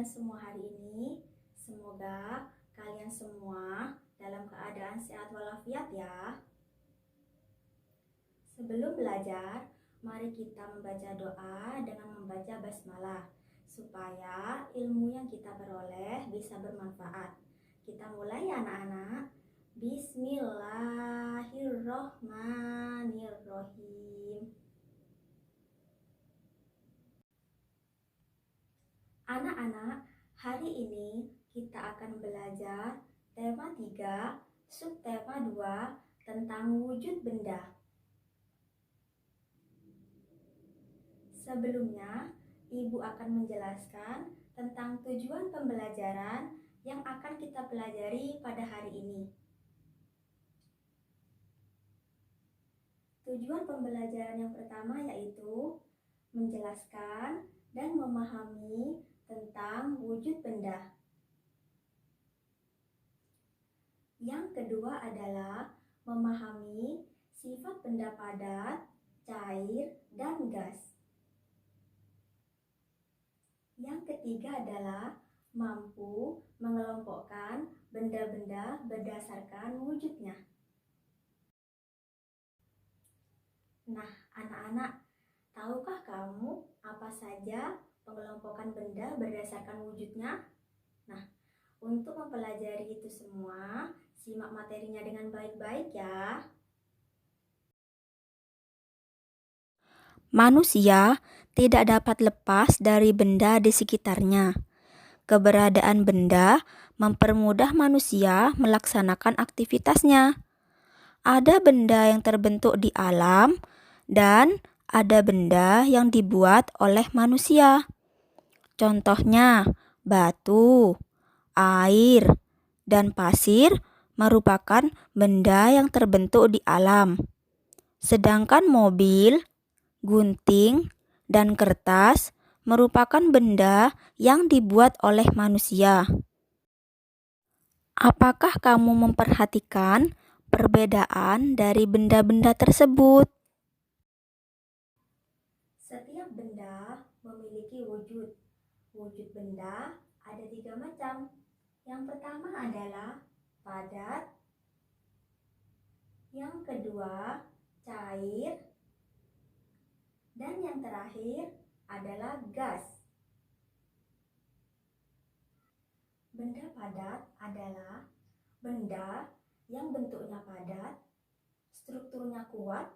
semua hari ini? Semoga kalian semua dalam keadaan sehat walafiat ya. Sebelum belajar, mari kita membaca doa dengan membaca basmalah supaya ilmu yang kita peroleh bisa bermanfaat. Kita mulai ya anak-anak. Bismillahirrohmanirrohim. Anak-anak, hari ini kita akan belajar tema 3, subtema 2 tentang wujud benda. Sebelumnya, Ibu akan menjelaskan tentang tujuan pembelajaran yang akan kita pelajari pada hari ini. Tujuan pembelajaran yang pertama yaitu menjelaskan dan memahami tentang wujud benda. Yang kedua adalah memahami sifat benda padat, cair, dan gas. Yang ketiga adalah mampu mengelompokkan benda-benda berdasarkan wujudnya. Nah, anak-anak, tahukah kamu apa saja pengelompokan benda berdasarkan wujudnya? Nah, untuk mempelajari itu semua, simak materinya dengan baik-baik ya. Manusia tidak dapat lepas dari benda di sekitarnya. Keberadaan benda mempermudah manusia melaksanakan aktivitasnya. Ada benda yang terbentuk di alam dan ada benda yang dibuat oleh manusia. Contohnya, batu, air, dan pasir merupakan benda yang terbentuk di alam. Sedangkan mobil, gunting, dan kertas merupakan benda yang dibuat oleh manusia. Apakah kamu memperhatikan perbedaan dari benda-benda tersebut? Setiap benda memiliki wujud. Wujud benda ada 3 macam. Yang pertama adalah padat. Yang kedua, cair. Dan yang terakhir adalah gas. Benda padat adalah benda yang bentuknya padat, strukturnya kuat,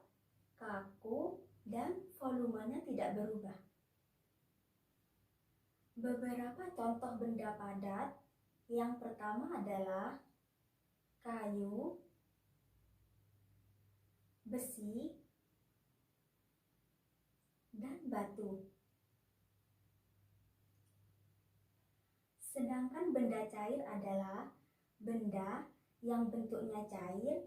kaku, dan volumenya tidak berubah. Beberapa contoh benda padat, yang pertama adalah kayu, besi, dan batu. Sedangkan benda cair adalah benda yang bentuknya cair,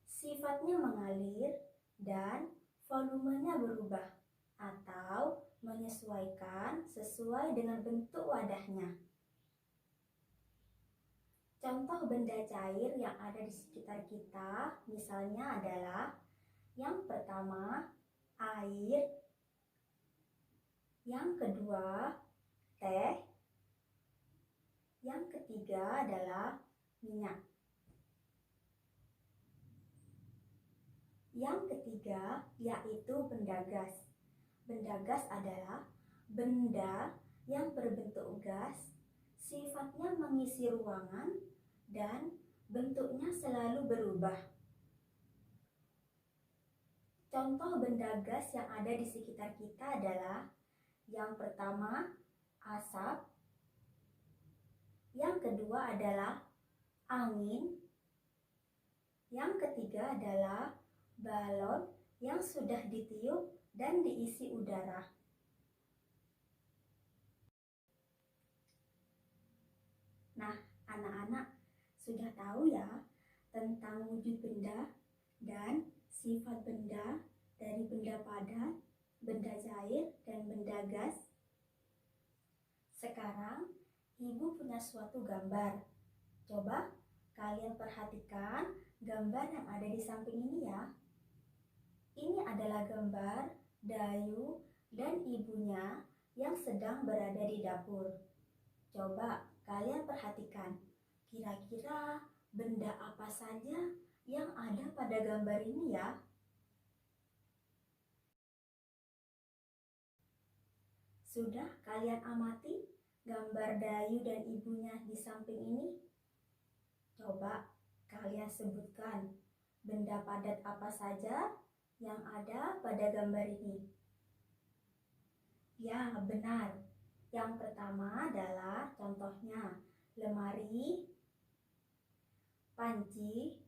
sifatnya mengalir, dan volumenya berubah atau menyesuaikan sesuai dengan bentuk wadahnya. Contoh benda cair yang ada di sekitar kita misalnya adalah yang pertama air, yang kedua teh, yang ketiga adalah minyak. Yang ketiga yaitu benda gas. Benda gas adalah benda yang berbentuk gas, sifatnya mengisi ruangan, dan bentuknya selalu berubah. Contoh benda gas yang ada di sekitar kita adalah yang pertama asap, yang kedua adalah angin, yang ketiga adalah balon yang sudah ditiup dan diisi udara. Nah, anak-anak sudah tahu ya tentang wujud benda dan sifat benda dari benda padat, benda cair, dan benda gas. Sekarang Ibu punya suatu gambar. Coba kalian perhatikan gambar yang ada di samping ini ya. Ini adalah gambar Dayu dan ibunya yang sedang berada di dapur. Coba kalian perhatikan, kira-kira benda apa saja yang ada pada gambar ini ya? Sudah kalian amati gambar Dayu dan ibunya di samping ini? Coba kalian sebutkan benda padat apa saja yang ada pada gambar ini. Ya, benar. Yang pertama adalah contohnya lemari, panci,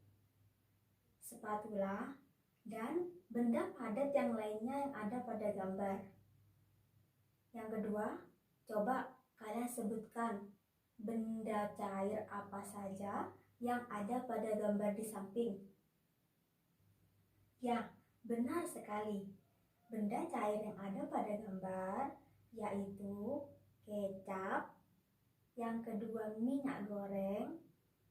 spatula, dan benda padat yang lainnya yang ada pada gambar. Yang kedua, coba kalian sebutkan benda cair apa saja yang ada pada gambar di samping. Ya, benar sekali. Benda cair yang ada pada gambar yaitu kecap, yang kedua minyak goreng,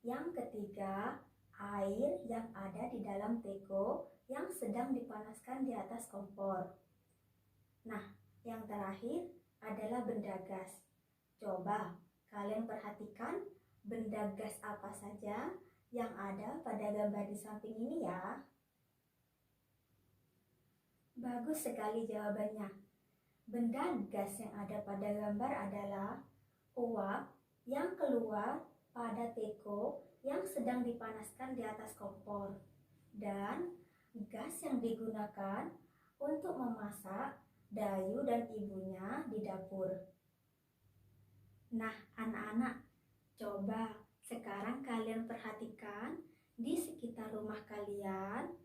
yang ketiga air yang ada di dalam teko yang sedang dipanaskan di atas kompor. Nah, yang terakhir adalah benda gas. Coba kalian perhatikan benda gas apa saja yang ada pada gambar di samping ini ya. Bagus sekali jawabannya. Benda gas yang ada pada gambar adalah uap yang keluar pada teko yang sedang dipanaskan di atas kompor, dan gas yang digunakan untuk memasak Dayu dan ibunya di dapur. Nah, anak-anak, coba sekarang kalian perhatikan di sekitar rumah kalian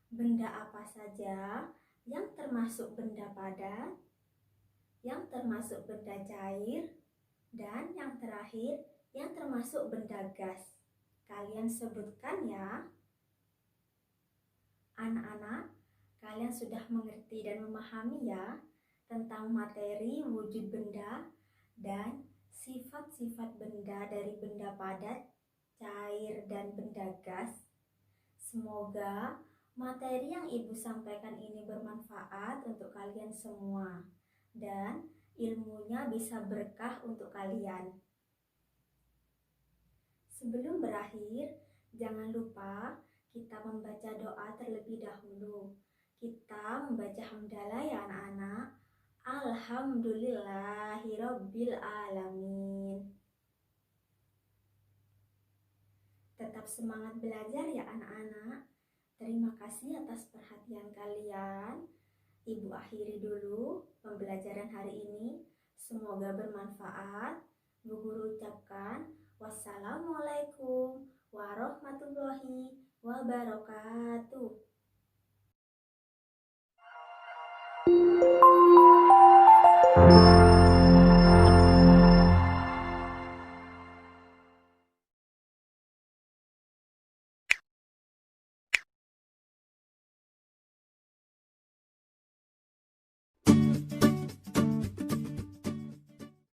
benda apa saja yang termasuk benda padat, yang termasuk benda cair, dan yang terakhir yang termasuk benda gas. Kalian sebutkan ya. Anak-anak, kalian sudah mengerti dan memahami ya tentang materi wujud benda dan sifat-sifat benda dari benda padat, cair, dan benda gas. Semoga materi yang Ibu sampaikan ini bermanfaat untuk kalian semua dan ilmunya bisa berkah untuk kalian. Sebelum berakhir, jangan lupa kita membaca doa terlebih dahulu. Kita membaca hamdalah ya anak-anak. Alhamdulillahirabbil alamin. Tetap semangat belajar ya anak-anak. Terima kasih atas perhatian kalian. Ibu akhiri dulu pembelajaran hari ini. Semoga bermanfaat. Bu Guru ucapkan wassalamualaikum warahmatullahi wabarakatuh.